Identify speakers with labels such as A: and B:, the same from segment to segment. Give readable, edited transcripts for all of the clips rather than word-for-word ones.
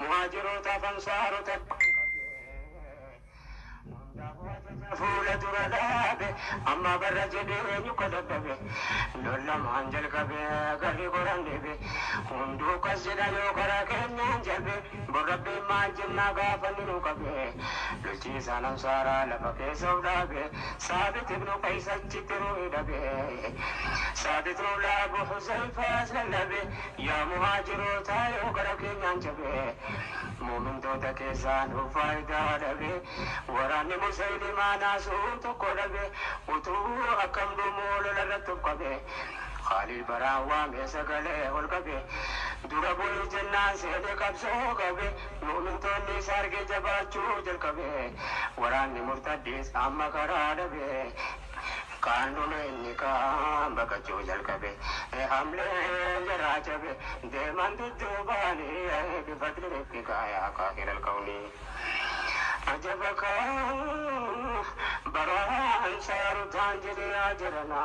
A: مهاجرون فانصاروا فول درادابه أما برجلي يكذبه لولا مانجل كبه غري قرندبه هندو كسر يوكرا كنيا جبه بربي ما جنا غافل كبه لجي سالم سارا لبكي سودابه ثابت ابن قيس جترو دبه ثابت رولا ابو حذيفة سلبه يا مهاجرون تايو كرا كنيا جبه مؤمن توتا كيسان فايدة دبه وراني مسلمان ناسوت كربه وتو أكم دمول لرتب كبه خالي براوا مسكله والكبه دربو الجنة سيد كبسو كبه مؤمن توني سارك جباچو جل كبه وراني مرتديس أما كرادبه कानून निकाम बकचो जल कबे हमले जरा चबे दे मंद जुबानी बिफद्र पिकाया काहिरल कौनी अजब का बरान सारु तांजले आजरना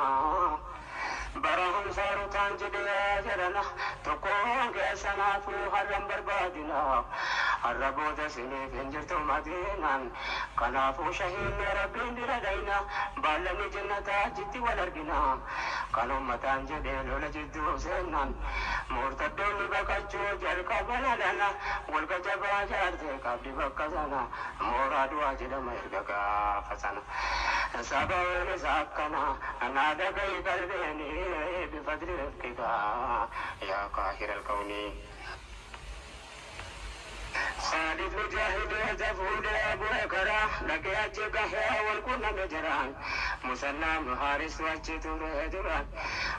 A: बरान सारु तांजले आजरना तो कौन कैसा ना फू हरम बर्बादिना الربو دسني فنجرت مدينة كنافو شهيد ربي لدينا بالني جنة جدي والرجنا كانوا متان جدين ولا جدو سنان مرتدون بكتشو جرك بلدنا والكجبا جارتي كابدي بكزنا مراد واجد ما يرجع فسنا سبب ساكنا أنا دقي قلبي بفضل ربك يا قاهر الكوني خالد مجاهد زفود أبو كرا لقيت كهيا والكل مجران مسلم حارس وجهت مهدران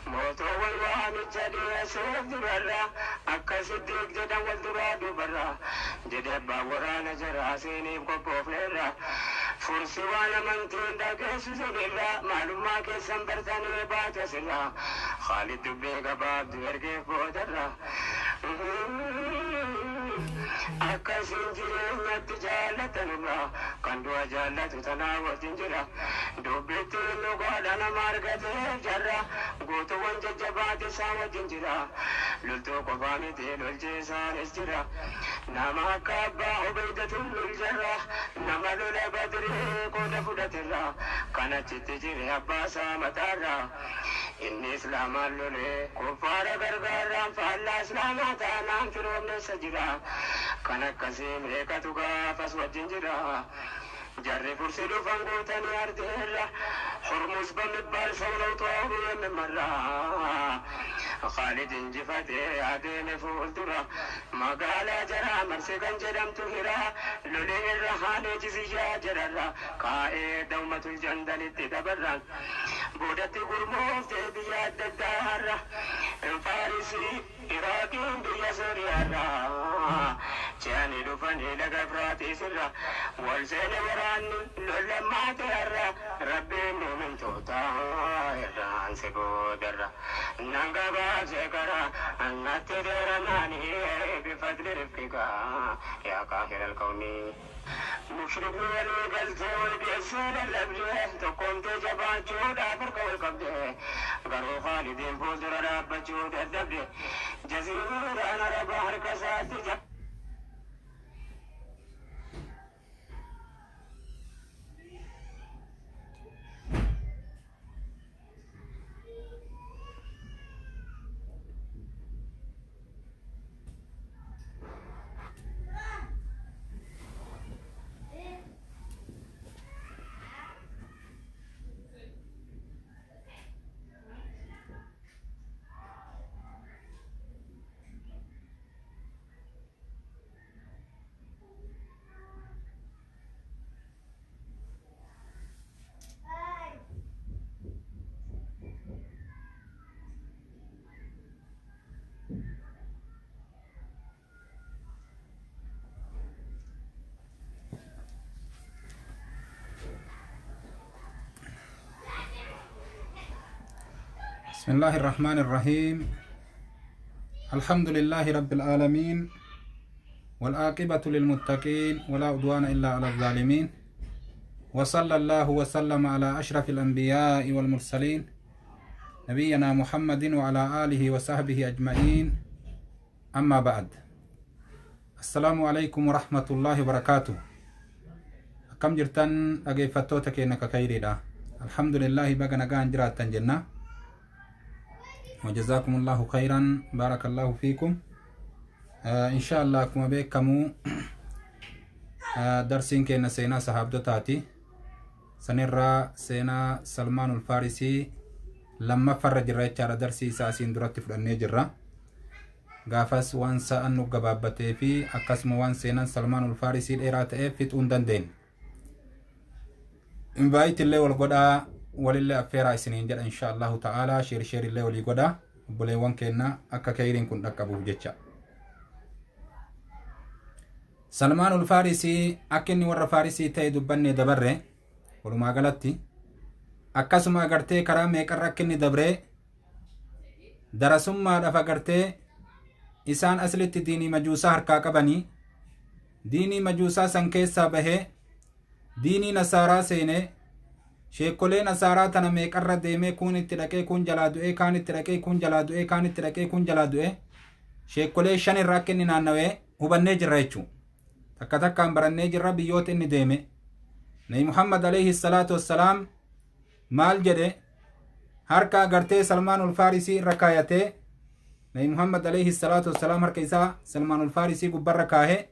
A: موتو والوان الجدي سوف درا أكا صديق جدا والدراد برا جدا باوران جراسيني بكوف لرا فرسي وانا من تندا كيسو سبيلا معلومة كيسان برتاني باتا سلا خالد دبيك باب دوير كيف بودرا أكاسين جريمة تجالة نبرا كندوا جالة تناوة جرا دوبيت اللغة أنا ماركة جرا قوتو وانجا جبات ساوة جرا للتو قفاني تيلو الجيسان استرا نما كابا عبيدة الجرا نما لولا بدري قود فدترا كانت تجري أباسا متارا إني إسلام اللولي كفار غرغارا فالله إسلاماتا نام فروم نسجرا كانت كسيم ريكا تغافس وجنجرا جري فرسي دفن قوتني أردهرا حرمس بمدبال سولو طوابي يممرا خالد انجفتي عدين فولترا مقالا جرا مرسكن جرم تهرا لولي الرحاني جزيجا جررا كائي دومة الجندل اتدبرا بودت قرموف بياد الدارا فارسي إراقين بيا سوريارا جاني دفني لقفراتي سرا والسين وراني لولما تهرا ربي مؤمن توتا إران سبودرا نانقبا سكرا أنت درماني بفضل رفقك يا قاهر الكوني مشرق والقلت والبيسان الأبجه تقوم تجبان جود أفرق والقبضه قروا خالدين فوزر رب جود الدبه جزير أنا رب حركسات جب
B: بسم الله الرحمن الرحيم الحمد لله رب العالمين والعاقبة للمتقين ولا عدوان إلا على الظالمين وصلى الله وسلم على أشرف الأنبياء والمرسلين نبينا محمد وعلى آله وصحبه أجمعين أما بعد Assalamu alaikum warahmatullahi wabarakatuh. Akkam jirtan dhaggeeffattoota keenya kakayriidha. Alhamdulillahi baga nagaan jiraattan jenna. Wajazakumullahu khairan, barakallahu fiikum. Inshallah akkuma beekamu darsiin keenya seenaa sahaabdotaati. Sanirraa Seenaa Salmaanul-faarsii lammaffarra jirra jechaadha. Darsii isaa asiin duratti fudhannee jirra. Gaafas waan sa'an nu gabaabbatee fi akkasuma waan seenaan Salmaanul-faarsii dheeraa ta'eef fixuu hin dandeenye. Invite illee wal godhaa, walillee affeeraa isiniin jedha inshaallahu ta'ala. Sheer illee walii godhaa obboleewwan keenya akka kayriin kun dhaqqabuuf jecha. Salmaanul-faarsii akka inni warra Faarisii ta'e dubbannee dabarre walumaa galatti akkasuma agartee karaa meeqarra akka inni dabree darasummaadhaaf agartee isaan aslitti diinii majuusaa harkaa qabanii diinii majuusaa san keessaa bahee diinii nasaaraa seenee sheekolee nasaaraa tana meeqarra deemee kun itti dhaqee kun jalaa du'ee kaan itti dhaqee kun jalaa du'ee kaan itti dhaqee kun jalaa du'ee sheekolee 5 irraa akka inni naannawee hubannee jirra jechuudha. Takka takkaan barannee jirra biyyoota inni deeme. Nabi Muhammad alayhi salaatu wassalaam maal jedhe harka agartee Salmaanul-faarsii irra kaayatee Nabi Muhammad alayhi salaatu wassalaam harka isaa Salmaanul-faarsii gubbarra kaahee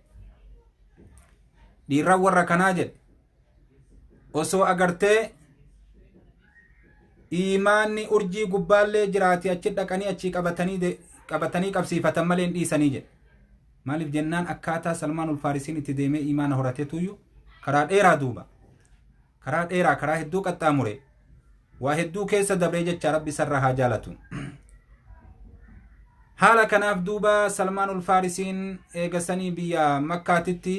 B: dhiirran warra kanaa jedhe osoo agartee iimaanni urjii gubbaallee jiraate achi dhaqanii achi qabatanii qabsiifatan malee hin dhiisanii jedhe. Maaliif jennaan akkaataa Salmaanul-faarsiin itti deemee iimaana horateetuyyuu karaa dheeraa duuba karaa dheeraa karaa hedduu qaxxaamure waa hedduu keessa dabree jecha rabbi sarraa haa jaalatu. Haala kanaaf duuba Salmaanul-faarsiin eegasanii biyya Makkaatitti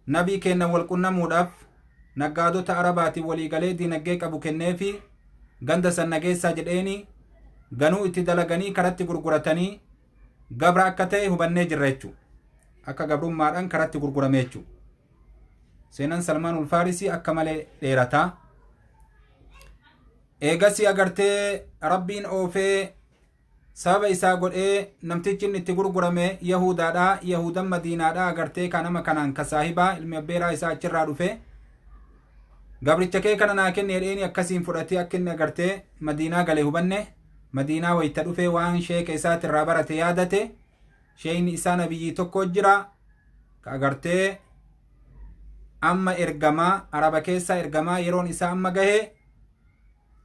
B: nabii keenya wal qunnamuudhaaf naggaadota Arabaatiin waliigalee diinagdee qabu kenneefi ganda san nageessaa jedheeni ganuu itti dalaganii karatti gurguratanii gabra akka ta'e hubannee jirra jechuudha. Akka gabrummaadhaan karatti gurgurame jechuudha. Seenaan Salmaanul-faarsii akka malee dheerataa. Eegasii agartee rabbiin oofee sababa isaa godhee namtichi inni itti gurgurame Yahudaadhaa. Yahudan Madiinaadhaa agartee kanama kanaan ka saahibaa ilmi abbeeraa isaa achirraa dhufe. Gabricha kee kana naa kenne jedheeni akkasiin fudhatee akka inni agartee Madiinaa galee hubanne. Madiinaa wayita dhufee waan sheeka isaati irraa barate yaadate sheeyni isaa nabiyyii tokko jira ka agartee amma ergamaa Araba keessaa ergamaa yeroon isaa amma gahee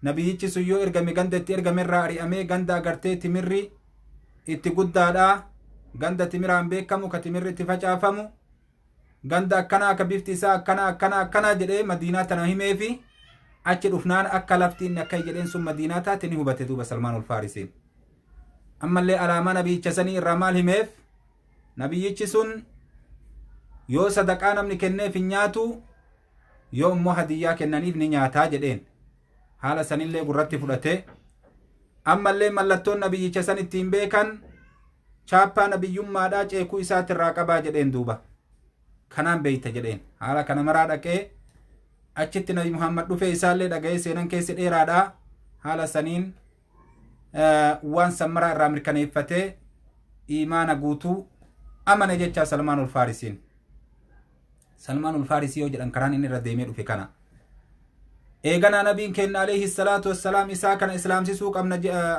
B: nabiyyichi sun yoo ergame ganda itti ergamerraa ari'amee ganda agartee timirri itti guddaadha ganda timiraan beekamu ka timirri itti facaafamu ganda akkanaa ka bifti isaa akkanaa jedhee Madiinaa tana himeefi achi dhufnaan akka lafti inni akka jedheen sun Madiinaa taate ni hubate duuba Salmaanul-faarsiin. Ammallee alaamaa nabiyyicha sanii irraa maal himeef nabiyyichi sun yoo sadaqaa namni kenneef hin nyaatu yoo immoo hadiyyaa kennaniif ni nyaataa jedheen. Haala sanillee gurratti fudhate. Ammallee mallattoon nabiyyicha san ittiin beekan chaappaa nabiyyummaadhaa ceekuu isaati irraa qabaa jedheen duuba. Kanaan beeyta jedheen. Haala kana maraa dhaqee achitti Nabi Muhammad dhufee isaallee dhaga'ee seenan keessi dheeraadha. Haala saniin waan sammaraa irraa mirkaneeffatee iimaana guutuu amane jecha Salmaanul-faarsiin. Salmaanul-faarsii yoo jedhan karaan inni irra deemee dhufe kana. Eeganaa nabiin keenya alayhi salaatu wassalaam isaa kana islaamsisuu qabna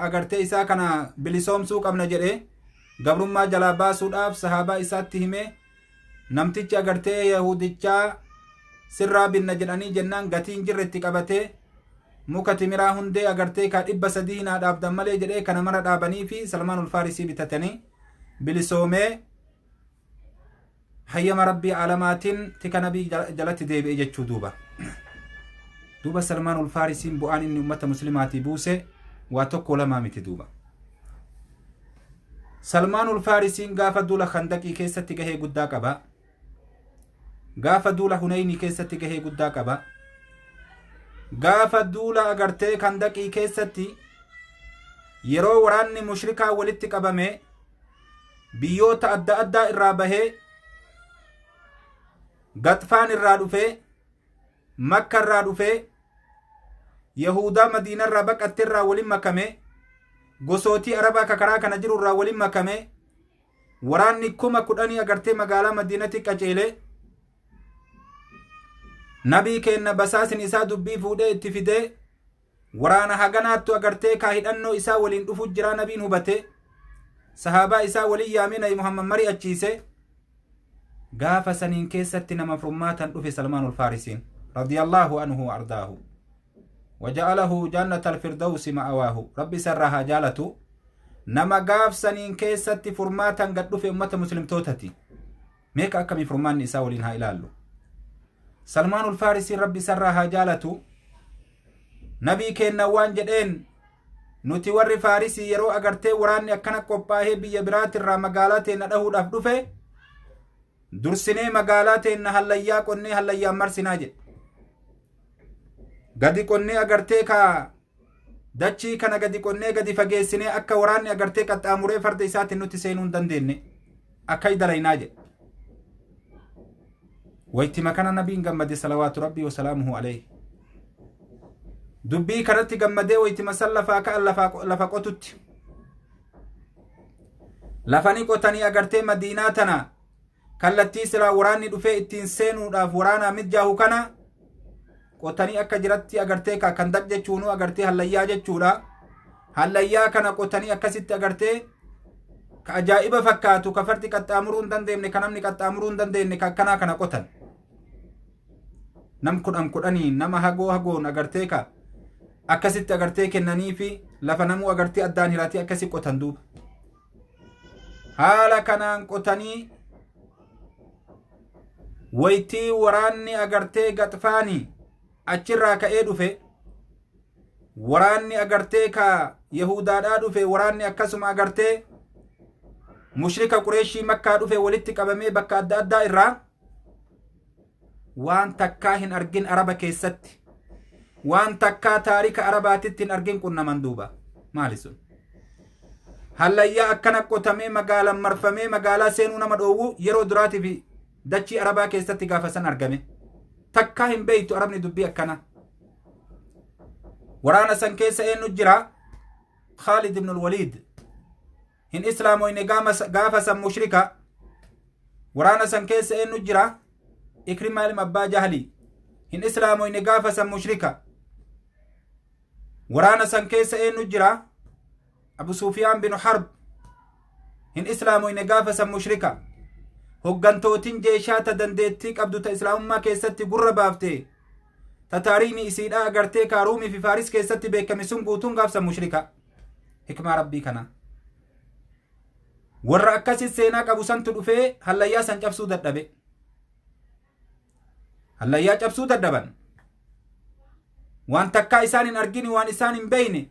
B: agartee isaa kana bilisoomsuu qabna jedhe gabrummaa jalaa baasuudhaaf sahaabaa isaatti hime namtichi agartee Yahudichaa sirraa binna jedhanii jennaan gatiin jirretti qabatee muka timiraa hundee agartee ka 300 naa dhaabdan malee jedhee kana mara dhaabanii fi Salmaanul-faarsii bitatanii bilisoomee hayyama rabbii alamaatiin tika nabii jalatti deebi'e jechuu duuba. Duuba Salmaanul-faarsiin bu'aan inni ummata muslimaatii buuse waa tokko lamaa miti duuba. Salmaanul-faarsiin gaafa duula Khandaqii keessatti gahee guddaa qaba. Gaafa duula Hunaynii keessatti gahee guddaa qaba. Gaafa duula agartee Khandaqii keessatti yeroo waraanni mushrikaa walitti qabame biyyoota adda addaa irraa bahee Gaxfaan irraa dhufee Makka irraa dhufee Yahudaa Madiina irraa baqatte irraa waliin makame gosootii Arabaa ka karaa kana jiru irraa waliin makame waraanni kuma kudhanii agartee magaalaa Madiinatti qaceelee nabii keenna basaasin isaa dubbii fuudhee itti fidee waraana haganaattu agartee kaa hidhannoo isaa waliin dhufu jira nabiin hubate sahaabaa isaa waliin yaamee nabi Muhammad mari'achiise gaafa saniin keessatti nama furmaatan dhufe Salmaanul-faarisiin radiyallahu anhu ardaahu waja'alahu jannata al-firdawsi ma'awaahu rabbi sarrahaa jaalatu nama gaaf saniin keessatti furmaatan gad dhufe ummata muslimtootati meeqa akkamii furmaanni isaa waliin haa ilaallu Salmaanul-faarisiin rabbi sarrahaa jaalatu nabii keenna waan jedheen nuti warri Faarisii yeroo agartee waraanni akkana qophaa'ee biyya biraatirraa magaalaa teenna dhahuudhaaf dhufe dursinee magaalaa teenna hallayyaa qonnee hallayyaan marsinaa jedhe gadi qonnee agartee kaa dachii kana gadi qonnee gadi fageessinee akka waraanni agartee qaxxaamuree farda isaatiin nutti seenuu hin dandeenye akka idalaynaa jedhe waytima kana nabiin gammade salawaatu rabbii wasalaamuhu alayhi dubbii kanatti gammadee waytima san lafaa ka'an lafa qotutti lafani qotanii agartee Madiinaa tana kallattii silaa waraanni dhufee ittiin seenuudhaaf waraanaa mijjaahu kana qotanii akka jiratti agartee kan dak jechuunu agartee hallayyaa jechuudha hallayyaa kana qotanii akkasitti agartee ka ajaa'iba fakkaatu ka fardi qaxxaamuruu hin dandeenye ka namni qaxxaamuruu hin dandeenye ka akkanaa kana qotan nam kudhanii nama hagoon agartee ka akkasitti agartee kennanii fi lafa namuu agartee addaan hiraatee akkasi qotan duuba haala kanaan qotanii waytii waraanni agartee gaxfaanii achirraa ka'ee dhufe waraanni agartee ka yahudaadhaa dhufe waraanni akkasuma agartee mushrika qureeshii makkaa dhufe walitti qabamee bakka adda addaa irraa waan takkaa hin argin araba keessatti waan takkaa taarika arabaatitti hin argin qunnaman duuba maali sun hallayyaa akkana qotamee magaalaan marfamee magaalaa seenuu nama dhoowwu yeroo duraatiif dachii arabaa keessatti gaafa san argame takkaa hin beeytu arabni dubbii akkana waraana san keessa eenyu jira Khaalid ibn al-Waliid hin islaamoyne gaafa san mushrika waraana san keessa eenyu jira Ikrimaa ilma abbaa Jahli hin islaamoyne gaafa san mushrika waraana san keessa eenyu jira Abu Sufyaan bin Harb hin islaamoyne gaafa san mushrika hoggantootiin jeeshaata dandeettii qabdu ta islaamummaa keessatti gurra baafte ta taariini isiidhaa agartee kaaruumii fi Faaris keessatti beekame sun guutuun gaaf san mushrika hikmaa rabbii kana warra akkasi seenaa qabu santu dhufee hallayyaa san cabsuu dadhabe hallayyaa cabsuu dadhaban waan takkaa isaan hin argini waan isaan hin beeyne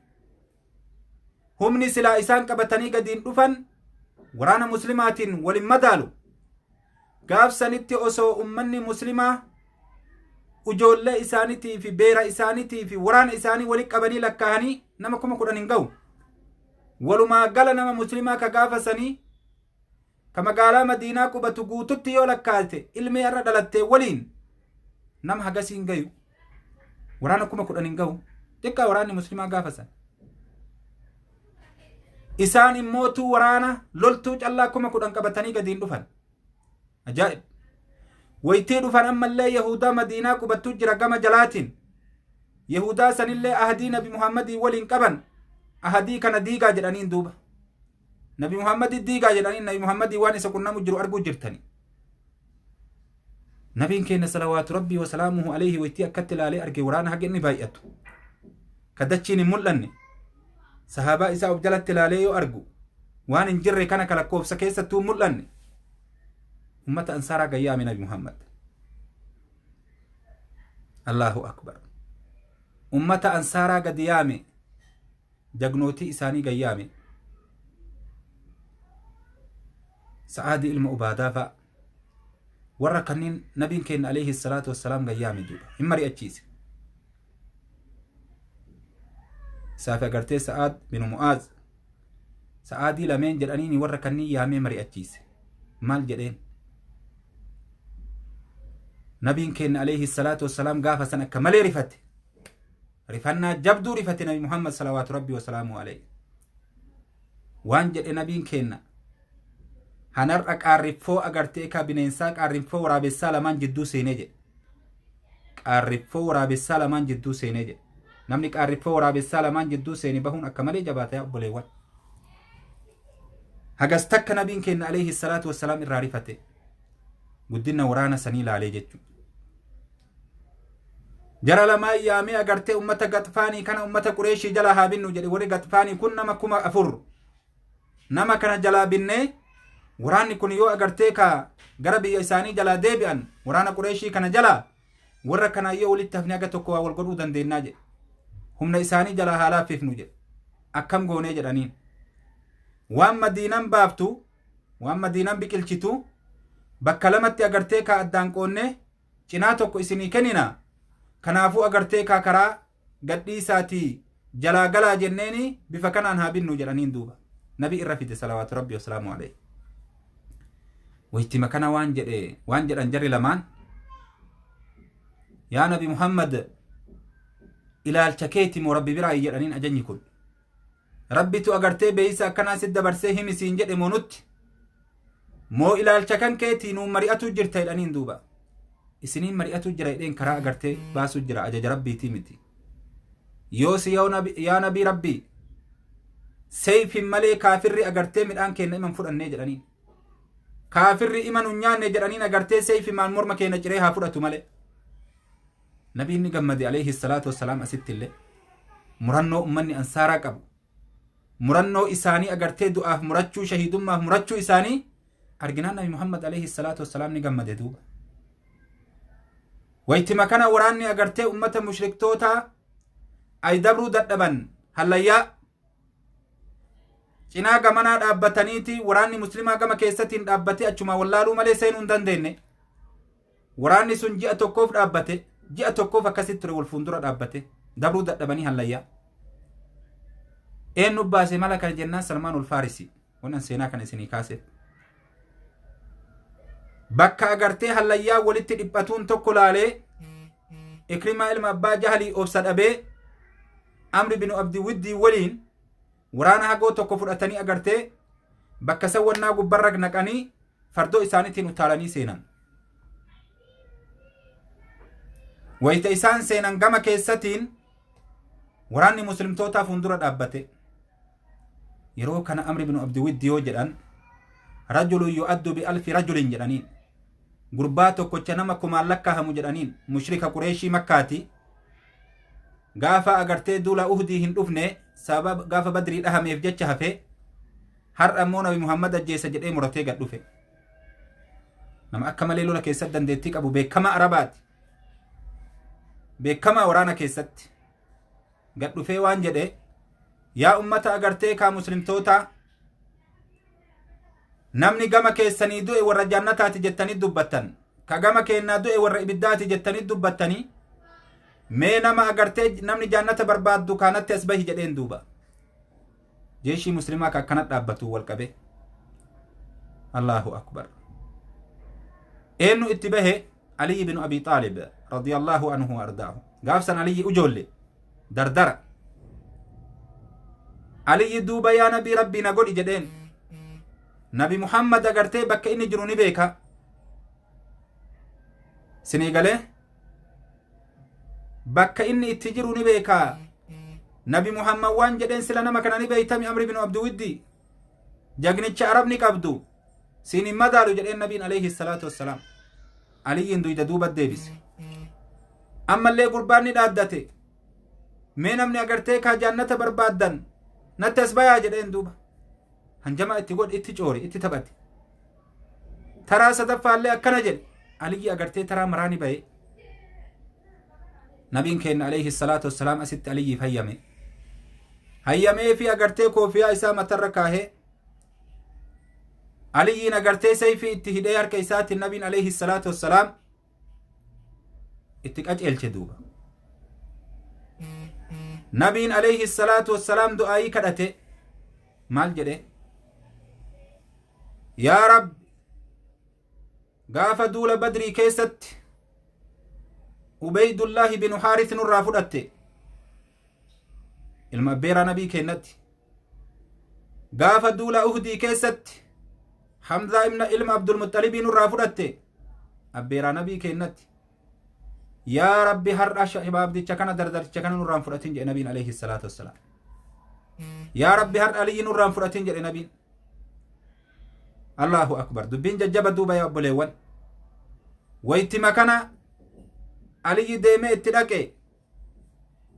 B: humni silaa isaan qabatanii gadiin dhufan waraana muslimaatiin walin madaalu gaaf sanitti osoo ummanni muslimaa ujoollee isaanitii fi beera isaanitii fi waraana isaanii walitti qabanii lakkaa'anii nama 10,000 hin ga'u walumaa gala nama muslimaa ka gaafa sanii ka magaalaa Madiinaa qubatu guututti yoo lakkaa'ate ilmee irra dhalattee waliin nama hagasii hin gayu waraana 10,000 hin ga'u xiqqaa waraanni muslimaa gaafa san isaan immootuu waraana loltuu callaa 10,000 qabatanii gadiin dhufan ajaa'ib waytii dhufan ammallee yahudaa Madiinaa qubattu jira gama jalaatiin yahudaa sanillee ahadii nabi Muhammadii waliin qaban ahadii kana diigaa jedhaniin duuba nabi Muhammadii diigaa jedhaniin nabi Muhammadii waan isa qunnamu jiru arguu jirtani nabiin keenya salawaatu rabbii wasalaamuhu alayhi waytii akkatti ilaalee arge waraana haga inni baay'atu ka dachiin hin mul'anne sahaabaa isaa of jalatti ilaalee yoo argu waan hin jirre kana ka lakkoofsa keessattuu hin mul'anne ummata ansaaraa gayyaame nabi Muhammad Allahu akbar ummata ansaaraa gadi yaame jagnootii isaanii gayyaame Sa'aadii ilma Ubaadaa fa'a warra kanneen nabiin keenya alayhi salaatu wassalaam gayyaame duuba hin mari'achiise saafi agartee Sa'aad bin Mu'aaz Sa'aadii lameen jedhaniini warra kanneen yaamee mari'achiise maal jedheen nabiin keenya alayhi salaatu wassalaam gaafa san akka malee rifate rifannaa jabduu rifate nabi Muhammad salawaatu rabbii wasalaamu alayhi waan jedhe nabiin keenya hanarra qaarriffoo agartee ka bineensaa qaarriffoo waraabessaa lamaan jidduu seenee jedhe qaarriffoo waraabessaa lamaan jidduu seenee jedhe namni qaarriffoo waraabessaa lamaan jidduu seeni bahuun akka malee jabaata yaa obboleewwan hagas takka nabiin keenya alayhi salaatu wassalaam irraa rifate guddina waraana sanii laalee jechuudha jara lamaa yaamee agartee ummata gaxfaanii kana ummata qureeshii jala haa binnu jedhe warri gaxfaanii kun nama 4,000 nama kana jalaa binnee waraanni kun yoo agartee ka gara biyya isaanii jalaa deebi'an waraana qureeshii kana jalaa warra kana yoo walitti hafnee aga tokko waa wal godhuu dandeennaa jedhe humna isaanii jalaa haa laaffifnu jedhe akkam goonee jedhaniin waan madiinan baaftu waan madiinan biqilchitu bakka lamatti agartee ka addaan qoonnee cinaa tokko isinii kennina kanaafuu agartee ka karaa gadhiisaatii jalaa galaa jenneeni bifa kanaan haa binnu jedhaniin duuba nabi irra fide salawaatu rabbi wasalaamu alayhi waytima kana waan jedhan jarri lamaan yaa nabi muhammad ilaalcha keeti moo rabbi biraa jedhaniin ajanyi kun rabbitu agartee beeysa akkanaa si dabarsee himisiin jedhe moo nutti moo ilaalcha kan keetii nuun mari'atu jirta jedhaniin duuba isiniin mari'atu jira jedheen karaa agartee baasu jira ajaja rabbiitii miti yoos yaa nabii rabbii seeyfin malee kaafirri agartee midhaan kenna iman fudhannee jedhaniin kaafirri iman unyaanne jedhaniin agartee seeyfi maan morma keenya ciree haa fudhatu malee nabiin ni gammade alayhi salaatu wassalaam asitti illee murannoo ummanni ansaaraa qabu murannoo isaanii agartee du'aaf murachuu shahiidummaaf murachuu isaanii arginaan nabi muhammad alayhi salaatu wassalaam ni gammade duuba waytima kana waraanni agartee ummata mushriktoota ay dabruu dadhaban hallayyaa cinaa gamanaa dhaabbataniiti waraanni muslimaa gama keessattiin dhaabbatee achuma wallaaluu malee seenuu hin dandeenye waraanni sun ji'a tokkoof dhaabbate ji'a tokkoof akkasitti ture wal fuuldura dhaabbate dabruu dadhabanii hallayyaa eenyu baase mala kana jennaan salmaanul-faarisi wannan seenaa kana isinii kaase bakka agartee hallayyaa walitti dhiphatuun tokko laalee ikrimaa ilma abbaa jahalii obsa dhabee amri binu abdi widdii waliin waraana hagoo tokko fudhatanii agartee bakka sawwannaa gubbarra naqanii fardoo isaaniitiin utaalanii seenan wayita isaan seenan gama keessatiin waraanni muslimtootaa fuuldura dhaabbate yeroo kana amri binu abdi widdi yoo jedhan rajulun yu'addu bi'alfi rajulin jedhaniin gurbaa tokkocha nama kumaan lakkaahamu jedhaniin mushrika qureeshii makkaati gaafa agartee duula uhdii hin dhufne sababa gaafa badrii dhahameef jecha hafe har'a ammoo nabi muhammad ajjeesa jedhee muratee gad dhufe nama akka malee lola keessatti dandeettii qabu beekama arabaati beekama waraana keessatti gad dhufee waan jedhe yaa ummata agartee kaa muslimtoota namni gama keessanii du'e warra jannataati jettanii dubbattan ka gama keennaa du'e warra ibiddaati jettanii dubbattanii mee nama agartee namni jannata barbaaddu kaanatti as bahi jedheen duuba jeeshii muslimaa ka akkanat dhaabbatu wal qabe allahu akbar eenyu itti bahe aliy ibnu abi xaalib radiyallahu anhu ardaahu gaafsan aliyi ujoolle dardara aliyi duuba yaa nabii rabbii na godhi jedheen nabi muhammad agartee bakka inni jiru ni beeka sinii galee bakka inni itti jiru ni beeka nabi muhammad waan jedheen sila nama kana ni beeytami amri binu abdi widdi jagnicha arabni qabdu siin hin madaalu jedheen nabiin alayhi salaatu wassalaam aliyyin duyda duuba deebise ammallee gurbaan ni dhaaddate mee namni agartee kaa jannata barbaaddan natti as bayaa jedheen duuba hanjama itti godhe itti coore itti taphate taraa sadaffaallee akkana jedhe aliyyi agartee taraa maraani bahe nabiin keenya alayhi salaatu wassalaam asitti aliyyiif hayyamee fi agartee koofiyaa isaa matarra kaahee aliyyiin agartee sayfii itti hidhee harka isaatiin nabiin alayhi salaatu wassalaam itti qaceelche duuba nabiin alayhi salaatu wassalaam du'aayii kadhate maal jedhe yaa rabbi gaafa duula badrii keessatti ubeydullaahi binu haaris nurraa fudhatte ilma abbeeraa nabii kennatti gaafa duula uhdii keessatti حمزة ابن علم عبد المطلب نرافدت أبيرا نبي كينت يا ربي هر شباب دي چكنا دردر چكنا نران فراتين جي نبي عليه الصلاة والسلام يا ربي هر علي نران فراتين جي نبي الله أكبر دبين ججب دوبا يا أبوليوان ويتي مكانا علي ديمي اتدكي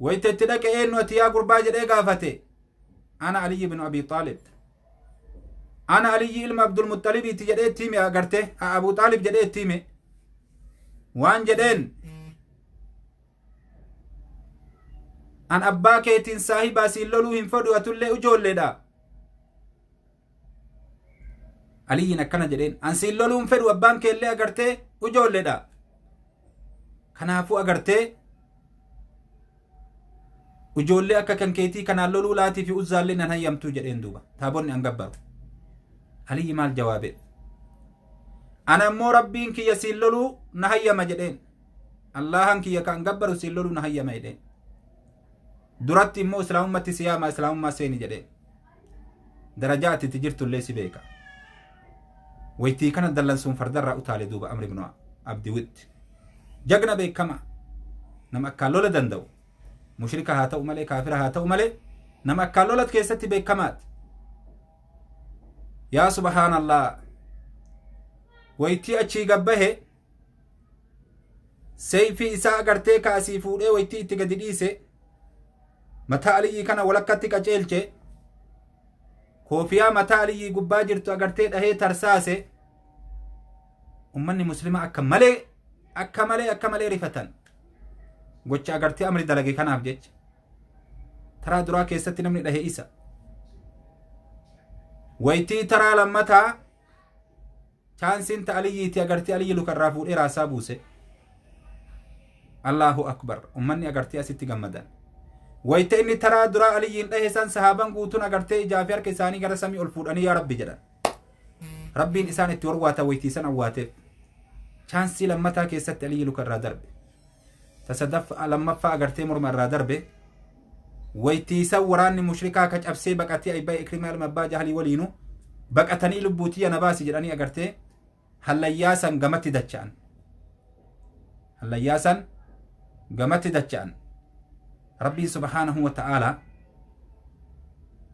B: ويتي اتدكي إنو اتيا قربا جدي قافتي أنا علي بن أبي طالب أنا علي علم عبد المطلب تجدي تيمي أغرته أبو طالب جدي تيمي وان جدين أن أبا كيتين صاحبا سيلولو هنفدو أتولي أجول لدا علي نكنا جدين أن سيلولو هنفدو أبان كيلي أغرته أجول لدا كنافو أغرته أجول لي أكا كان كيتي كان لولو لاتي في أزال لنا هيامتو جدين دوبا تابوني أنقبر علي مال جوابه أنا مو ربين كي يسيلولو نهيما جدين اللهن كي يكان قبر سيلولو نهيما جدين duratti immoo islaamummaatti siyaama islaamummaa seeni jedhe darajaatti tijirtu illee si beeka waytii kana dallansuun fardarraa utaale duuba amri ibnu abdiwit jagna beekama nama akka lola danda'u mushrika haa ta'u malee kaafira haa ta'u malee nama akka lolat keessatti beekamaati yaa subhaanallah waytii achii gabbahe seeyfii isaa agartee kaasii fuudhee waytii itti gadi dhiise mataa aliyyi kana walakkatti qaceelche koofiyaa mataa aliyyi gubbaa jirtu agartee dhahee tarsaase ummanni muslima akka malee rifatan gocha agartee amri dalage kanaaf jecha taraa duraa keessatti namni dhahee isa waytii taraa lammataa chaansiin ta aliyyiiti agartee aliyyi lukarraa fuudhee raasaa buuse allahu akbar ummanni agartee asitti gammadan wayta inni taraa duraa aliyyiin dhahe san sahaaban guutuun agartee ijaafi harka isaanii gara samii ol fuudhanii yaa rabbi jedhan rabbiin isaan itti warwaata waytii san awwaateef chaansii lammataa keessatti aliyyi luka irraa darbe tasadaffa lammaffaa agartee morma irraa darbe waytii san waraanni mushrikaa ka cabsee baqatee abbaa ikrimaa ilma abbaa jahalii waliinu baqatanii lubbuutii yana baasi jedhanii agartee hallayyaasan gamatti dacha'an rabbii subhaanahu wa ta'ala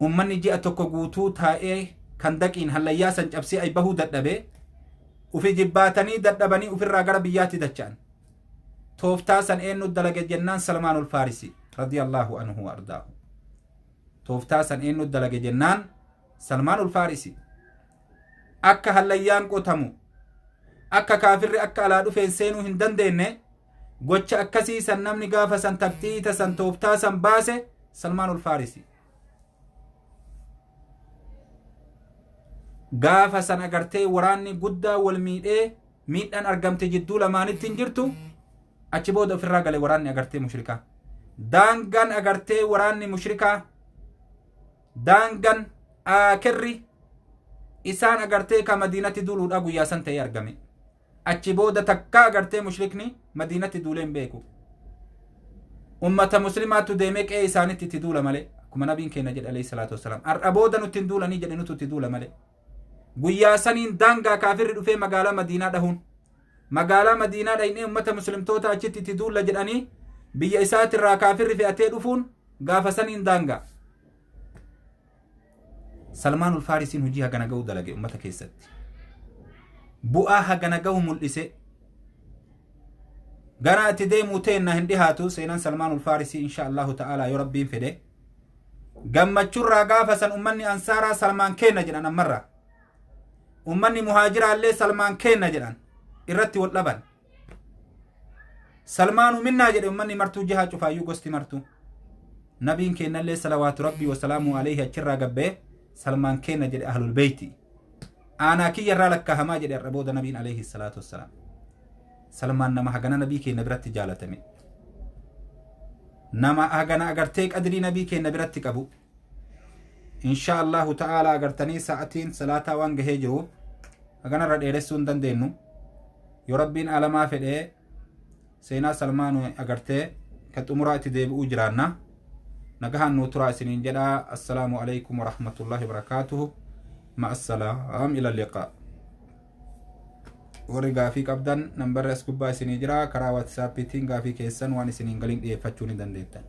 B: ummanni ji'a tokko guutuu taa'ee kan daqiin hallayyaasan cabsee ay bahuu dadhabee ufi jibbaatanii dadhabanii ufirraa gara biyyaatti dacha'an tooftaa san eenyu dalage jennaan salmaanul-faarisi radiyallahu anhu wa ardaahu tooftaa san eenyu dalage jennaan salmaanul-faarisi akka hallayyaan qotamu akka kaafirri akka alaa dhufeen seenuu hin dandeenye gocha akkasii san namni gaafa san taktiita san tooftaa san baase salmaanul-faarisi gaafa san agartee waraanni guddaa wal miidhaan argamte jidduu lamaanitti hin jirtu achi booda ofirraa gale waraanni agartee mushrikaa daangan agartee waraanni mushrikaa daangan aakirri isaan agartee ka madiinatti duuluudha guyyaa san ta'ee argame achi booda takka agartee mushrikni madiinatti duuleen beeku ummata muslimaatu deemee qe'ee isaanitti itti duula malee akkuma nabiin keenya jedhe alayhi salaatu wassalaam har'a booda nutti hin duulanii jedhe nutu itti duula malee guyyaa saniin daangaa kaafirri dhufee magaalaa madiinaa dhahuun magaalaa madiinaa dhahinee ummata muslimtoota achitti itti duula jedhanii biyya isaatirraa kaafirri fe'atee dhufuun gaafa saniin daangaa salmaanul-faarisiin hojii hagana ga'uu dalage ummata keessatti bu'aa hagana ga'u mul'ise gara itti deemuu teenna hin dhihaatu seenaan salmaanul-faarisii insha allahu ta'aalaa yoo rabbiin fedhe gammachuurraa gaafa san ummanni ansaaraa salmaan kenna jedhan ammarraa ummanni muhaajiraallee salmaan kenna jedhan irratti wal dhaban salmaanu minnaa jedhe ummanni martuu jihaa cufaayyuu gosti martuu nabiin kennallee salawaatu rabbii wasalaamu alayhi achirraa gabbee salmaan kenna jedhe ahlul beeyti aanaa kiyyarraa lakkahamaa jedhe har'a booda nabiin alayhi salaatu wassalaam salmaan nama hagana nabii kenna biratti jaalatame nama hagana agartee qadrii nabii kenna biratti qabu insha allahu ta'ala agartanii sa'atiin salaataa waan gahee jiru haganarra dheeressuu hin dandeenyu yoo rabbiin alamaa fedhee seenaa salmaanu agartee ka xumuraa itti deebi'uu jiraanna nagahan nuu turaa isiniin jedhaa assalaamu alaykum warahmatullahi wabarakaatuhu ma'a assalaam ila liqaa warri gaafii qabdan nambarri as gubbaa isinii jira karaa WhatsApp tiin gaafii keessan waan isiniin galiin dhiyeeffachuu ni dandeettan.